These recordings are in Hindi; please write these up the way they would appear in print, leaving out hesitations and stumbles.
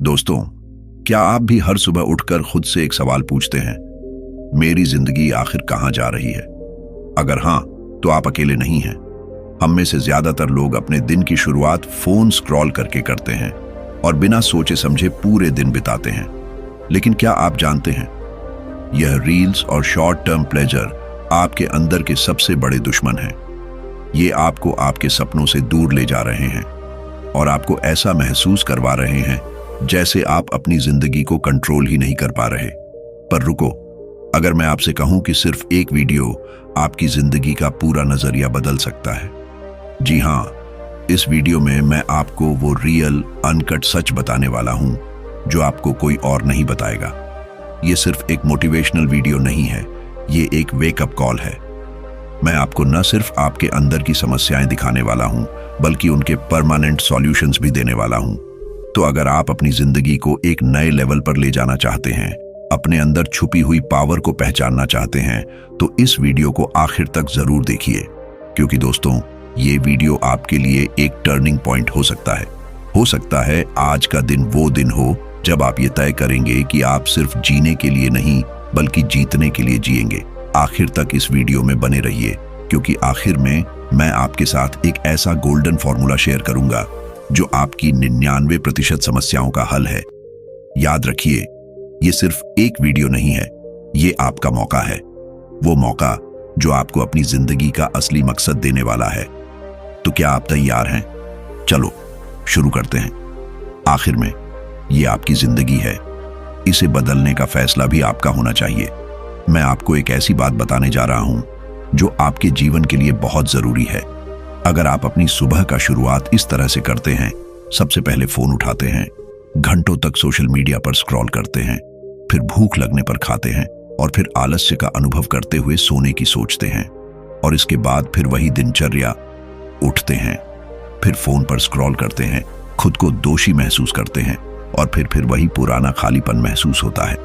दोस्तों, क्या आप भी हर सुबह उठकर खुद से एक सवाल पूछते हैं, मेरी जिंदगी आखिर कहां जा रही है? अगर हां, तो आप अकेले नहीं हैं। हम में से ज्यादातर लोग अपने दिन की शुरुआत फोन स्क्रॉल करके करते हैं और बिना सोचे समझे पूरे दिन बिताते हैं। लेकिन क्या आप जानते हैं, यह रील्स और शॉर्ट टर्म प्लेजर आपके अंदर के सबसे बड़े दुश्मन हैं। ये आपको आपके सपनों से दूर ले जा रहे हैं और आपको ऐसा महसूस करवा रहे हैं जैसे आप अपनी जिंदगी को कंट्रोल ही नहीं कर पा रहे। पर रुको, अगर मैं आपसे कहूं कि सिर्फ एक वीडियो आपकी जिंदगी का पूरा नजरिया बदल सकता है। जी हां, इस वीडियो में मैं आपको वो रियल अनकट सच बताने वाला हूं जो आपको कोई और नहीं बताएगा। ये सिर्फ एक मोटिवेशनल वीडियो नहीं है, ये एक वेकअप कॉल है। मैं आपको न सिर्फ आपके अंदर की समस्याएं दिखाने वाला हूं, बल्कि उनके परमानेंट सॉल्यूशंस भी देने वाला हूं। तो अगर आप अपनी जिंदगी को एक नए लेवल पर ले जाना चाहते हैं, अपने अंदर छुपी हुई पावर को पहचानना चाहते हैं, तो इस वीडियो को आखिर तक जरूर देखिए, क्योंकि दोस्तों, ये वीडियो आपके लिए एक टर्निंग पॉइंट हो सकता है। हो सकता है आज का दिन वो दिन हो जब आप ये तय करेंगे कि आप सिर्फ जीने के लिए नहीं, बल्कि जीतने के लिए जिएंगे। आखिर तक इस वीडियो में बने रहिए, क्योंकि आखिर में मैं आपके साथ एक ऐसा गोल्डन फॉर्मूला शेयर करूंगा जो आपकी 99% समस्याओं का हल है। याद रखिए, ये सिर्फ एक वीडियो नहीं है, ये आपका मौका है। वो मौका जो आपको अपनी जिंदगी का असली मकसद देने वाला है। तो क्या आप तैयार हैं? चलो शुरू करते हैं। आखिर में ये आपकी जिंदगी है, इसे बदलने का फैसला भी आपका होना चाहिए। मैं आपको एक ऐसी बात बताने जा रहा हूं जो आपके जीवन के लिए बहुत जरूरी है। अगर आप अपनी सुबह का शुरुआत इस तरह से करते हैं, सबसे पहले फोन उठाते हैं, घंटों तक सोशल मीडिया पर स्क्रॉल करते हैं, फिर भूख लगने पर खाते हैं और फिर आलस्य का अनुभव करते हुए सोने की सोचते हैं, और इसके बाद फिर वही दिनचर्या, उठते हैं, फिर फोन पर स्क्रॉल करते हैं, खुद को दोषी महसूस करते हैं और फिर वही पुराना खालीपन महसूस होता है।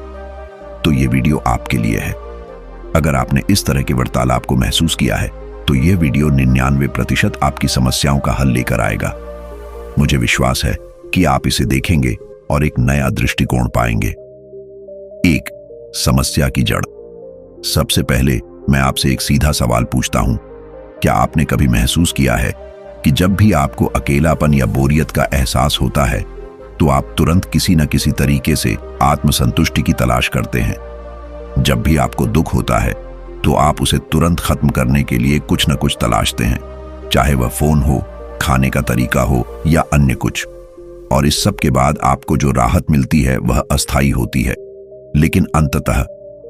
तो ये वीडियो आपके लिए है। अगर आपने इस तरह के वार्तालाप को महसूस किया है, तो यह वीडियो 99% आपकी समस्याओं का हल लेकर आएगा। मुझे विश्वास है कि आप इसे देखेंगे और एक नया दृष्टिकोण पाएंगे। एक, समस्या की जड़। सबसे पहले मैं आपसे एक सीधा सवाल पूछता हूं, क्या आपने कभी महसूस किया है कि जब भी आपको अकेलापन या बोरियत का एहसास होता है, तो आप तुरंत किसी न किसी तरीके से आत्मसंतुष्टि की तलाश करते हैं? जब भी आपको दुख होता है, तो आप उसे तुरंत खत्म करने के लिए कुछ न कुछ तलाशते हैं, चाहे वह फोन हो, खाने का तरीका हो या अन्य कुछ। और इस सब के बाद आपको जो राहत मिलती है वह अस्थायी होती है, लेकिन अंततः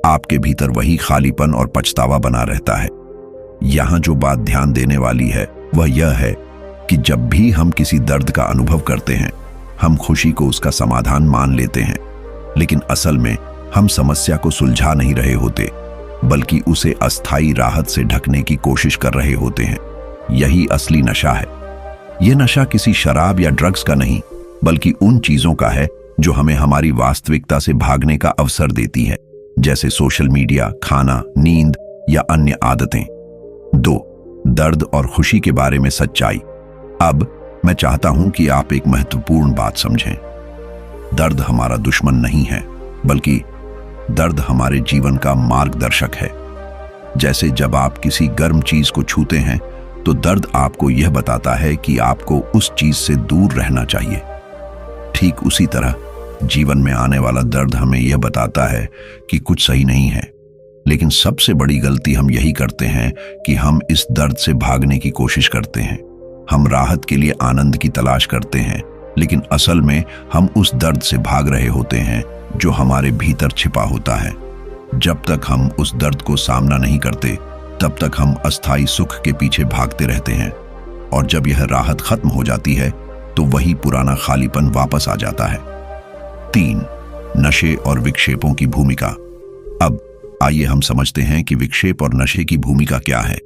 आपके भीतर वही खालीपन और पछतावा बना रहता है। यहां जो बात ध्यान देने वाली है वह यह है कि जब भी हम किसी दर्द का अनुभव करते हैं, हम खुशी को उसका समाधान मान लेते हैं, लेकिन असल में हम समस्या को सुलझा नहीं रहे होते, बल्कि उसे अस्थायी राहत से ढकने की कोशिश कर रहे होते हैं। यही असली नशा है। यह नशा किसी शराब या ड्रग्स का नहीं, बल्कि उन चीजों का है जो हमें हमारी वास्तविकता से भागने का अवसर देती है, जैसे सोशल मीडिया, खाना, नींद या अन्य आदतें। 2, दर्द और खुशी के बारे में सच्चाई। अब मैं चाहता हूं कि आप एक महत्वपूर्ण बात समझें। दर्द हमारा दुश्मन नहीं है, बल्कि दर्द हमारे जीवन का मार्गदर्शक है। जैसे जब आप किसी गर्म चीज को छूते हैं, तो दर्द आपको यह बताता है कि आपको उस चीज से दूर रहना चाहिए। ठीक उसी तरह जीवन में आने वाला दर्द हमें यह बताता है कि कुछ सही नहीं है। लेकिन सबसे बड़ी गलती हम यही करते हैं कि हम इस दर्द से भागने की कोशिश करते हैं। हम राहत के लिए आनंद की तलाश करते हैं, लेकिन असल में हम उस दर्द से भाग रहे होते हैं जो हमारे भीतर छिपा होता है। जब तक हम उस दर्द को सामना नहीं करते, तब तक हम अस्थायी सुख के पीछे भागते रहते हैं, और जब यह राहत खत्म हो जाती है, तो वही पुराना खालीपन वापस आ जाता है। 3, नशे और विक्षेपों की भूमिका। अब आइए हम समझते हैं कि विक्षेप और नशे की भूमिका क्या है।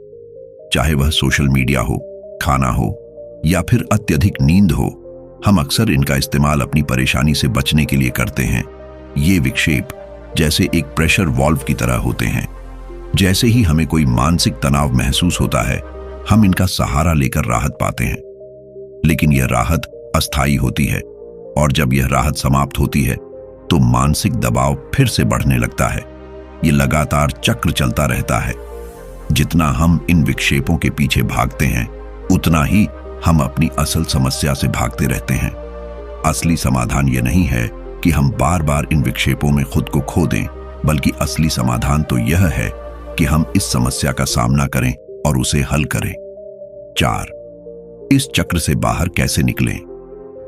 चाहे वह सोशल मीडिया हो, खाना हो या फिर अत्यधिक नींद हो, हम अक्सर इनका इस्तेमाल अपनी परेशानी से बचने के लिए करते हैं। ये विक्षेप जैसे एक प्रेशर वॉल्व की तरह होते हैं। जैसे ही हमें कोई मानसिक तनाव महसूस होता है, हम इनका सहारा लेकर राहत पाते हैं। लेकिन यह राहत अस्थायी होती है। और जब यह राहत समाप्त होती है तो मानसिक दबाव फिर से बढ़ने लगता है। ये लगातार चक्र चलता रहता है। जितना हम इन विक्षेपों के पीछे भागते हैं उतना ही हम अपनी असल समस्या से भागते रहते हैं। असली समाधान ये नहीं है कि हम बार बार इन विक्षेपों में खुद को खो दें, बल्कि असली समाधान तो यह है कि हम इस समस्या का सामना करें और उसे हल करें। 4. इस चक्र से बाहर कैसे निकलें?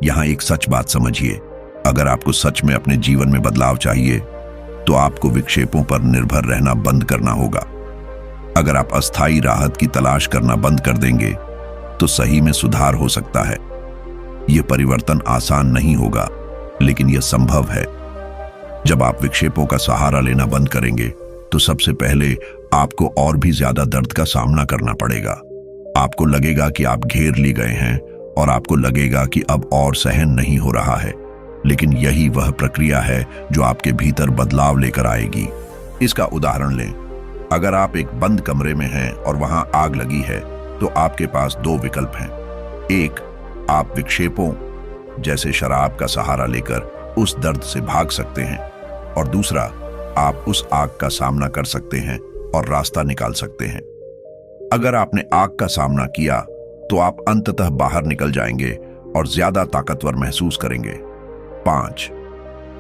यहां एक सच बात समझिए, अगर आपको सच में अपने जीवन में बदलाव चाहिए तो आपको विक्षेपों पर निर्भर रहना बंद करना होगा। अगर आप अस्थायी राहत की तलाश करना बंद कर देंगे तो सही में सुधार हो सकता है। यह परिवर्तन आसान नहीं होगा, लेकिन यह संभव है। जब आप विक्षेपों का सहारा लेना बंद करेंगे तो सबसे पहले आपको और भी ज्यादा दर्द का सामना करना पड़ेगा। आपको लगेगा कि आप घेर लिए गए हैं और आपको लगेगा कि अब और सहन नहीं हो रहा है, लेकिन यही वह प्रक्रिया है जो आपके भीतर बदलाव लेकर आएगी। इसका उदाहरण लें, अगर आप एक बंद कमरे में हैं और वहां आग लगी है तो आपके पास 2 विकल्प हैं। एक, आप विक्षेपों जैसे शराब का सहारा लेकर उस दर्द से भाग सकते हैं, और दूसरा, आप उस आग का सामना कर सकते हैं और रास्ता निकाल सकते हैं। अगर आपने आग का सामना किया तो आप अंततः बाहर निकल जाएंगे और ज्यादा ताकतवर महसूस करेंगे। 5.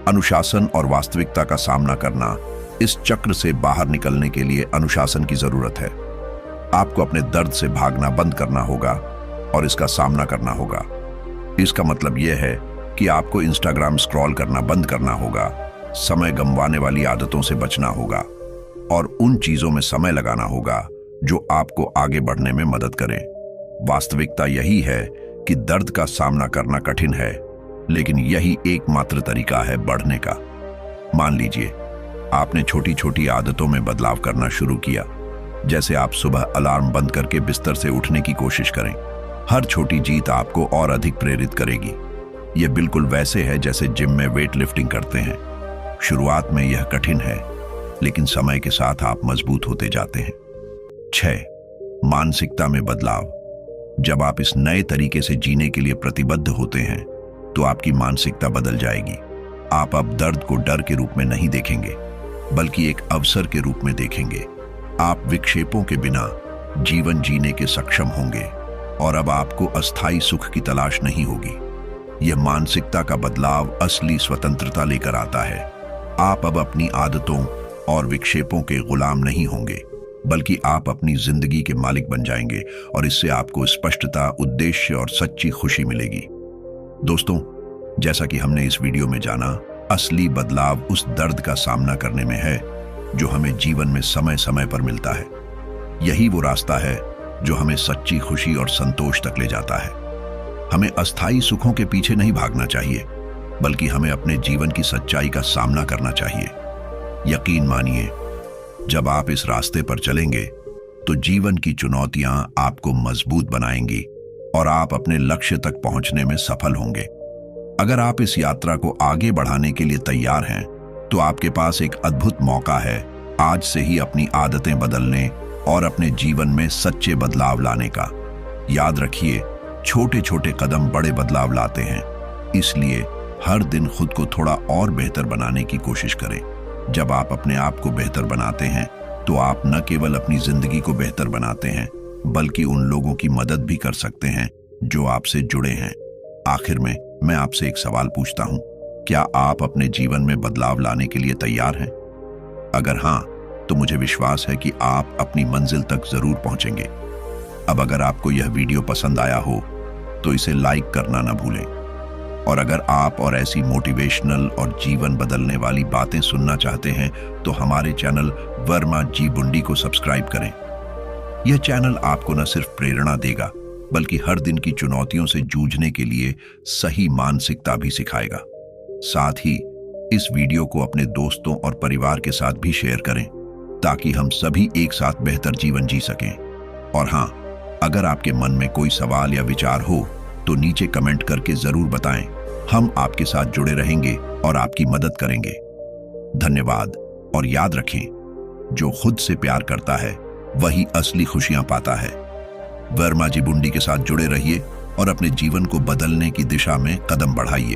अनुशासन और वास्तविकता का सामना करना। इस चक्र से बाहर निकलने के लिए अनुशासन की जरूरत है। आपको अपने दर्द से भागना बंद करना होगा और इसका सामना करना होगा। इसका मतलब यह है कि आपको इंस्टाग्राम स्क्रॉल करना बंद करना होगा, समय गंवाने वाली आदतों से बचना होगा और उन चीजों में समय लगाना होगा जो आपको आगे बढ़ने में मदद करें। वास्तविकता यही है कि दर्द का सामना करना कठिन है, लेकिन यही एकमात्र तरीका है बढ़ने का। मान लीजिए आपने छोटी छोटी आदतों में बदलाव करना शुरू किया, जैसे आप सुबह अलार्म बंद करके बिस्तर से उठने की कोशिश करें। हर छोटी जीत आपको और अधिक प्रेरित करेगी। यह बिल्कुल वैसे है जैसे जिम में वेट लिफ्टिंग करते हैं। शुरुआत में यह कठिन है, लेकिन समय के साथ आप मजबूत होते जाते हैं। 6. मानसिकता में बदलाव। जब आप इस नए तरीके से जीने के लिए प्रतिबद्ध होते हैं तो आपकी मानसिकता बदल जाएगी। आप अब दर्द को डर के रूप में नहीं देखेंगे, बल्कि एक अवसर के रूप में देखेंगे। आप विक्षेपों के बिना जीवन जीने के सक्षम होंगे और अब आपको अस्थायी सुख की तलाश नहीं होगी। यह मानसिकता का बदलाव असली स्वतंत्रता लेकर आता है। आप अब अपनी आदतों और विक्षेपों के गुलाम नहीं होंगे, बल्कि आप अपनी जिंदगी के मालिक बन जाएंगे और इससे आपको स्पष्टता, उद्देश्य और सच्ची खुशी मिलेगी। दोस्तों, जैसा कि हमने इस वीडियो में जाना, असली बदलाव उस दर्द का सामना करने में है जो हमें जीवन में समय समय पर मिलता है। यही वो रास्ता है जो हमें सच्ची खुशी और संतोष तक ले जाता है। हमें अस्थायी सुखों के पीछे नहीं भागना चाहिए, बल्कि हमें अपने जीवन की सच्चाई का सामना करना चाहिए। यकीन मानिए, जब आप इस रास्ते पर चलेंगे तो जीवन की चुनौतियां आपको मजबूत बनाएंगी और आप अपने लक्ष्य तक पहुंचने में सफल होंगे। अगर आप इस यात्रा को आगे बढ़ाने के लिए तैयार हैं, तो आपके पास एक अद्भुत मौका है आज से ही अपनी आदतें बदलने और अपने जीवन में सच्चे बदलाव लाने का। याद रखिए, छोटे छोटे कदम बड़े बदलाव लाते हैं, इसलिए हर दिन खुद को थोड़ा और बेहतर बनाने की कोशिश करें। जब आप अपने आप को बेहतर बनाते हैं तो आप न केवल अपनी जिंदगी को बेहतर बनाते हैं, बल्कि उन लोगों की मदद भी कर सकते हैं जो आपसे जुड़े हैं। आखिर में मैं आपसे एक सवाल पूछता हूं, क्या आप अपने जीवन में बदलाव लाने के लिए तैयार हैं? अगर हां, तो मुझे विश्वास है कि आप अपनी मंजिल तक जरूर पहुंचेंगे। अब अगर आपको यह वीडियो पसंद आया हो तो इसे लाइक करना न भूलें, और अगर आप और ऐसी मोटिवेशनल और जीवन बदलने वाली बातें सुनना चाहते हैं तो हमारे चैनल वर्मा जी बुंडी को सब्सक्राइब करें। यह चैनल आपको न सिर्फ प्रेरणा देगा, बल्कि हर दिन की चुनौतियों से जूझने के लिए सही मानसिकता भी सिखाएगा। साथ ही इस वीडियो को अपने दोस्तों और परिवार के साथ भी शेयर करें, ताकि हम सभी एक साथ बेहतर जीवन जी सकें। और हाँ, अगर आपके मन में कोई सवाल या विचार हो तो नीचे कमेंट करके जरूर बताएं। हम आपके साथ जुड़े रहेंगे और आपकी मदद करेंगे। धन्यवाद, और याद रखें, जो खुद से प्यार करता है वही असली खुशियां पाता है। वर्मा जी बुंडी के साथ जुड़े रहिए और अपने जीवन को बदलने की दिशा में कदम बढ़ाइए।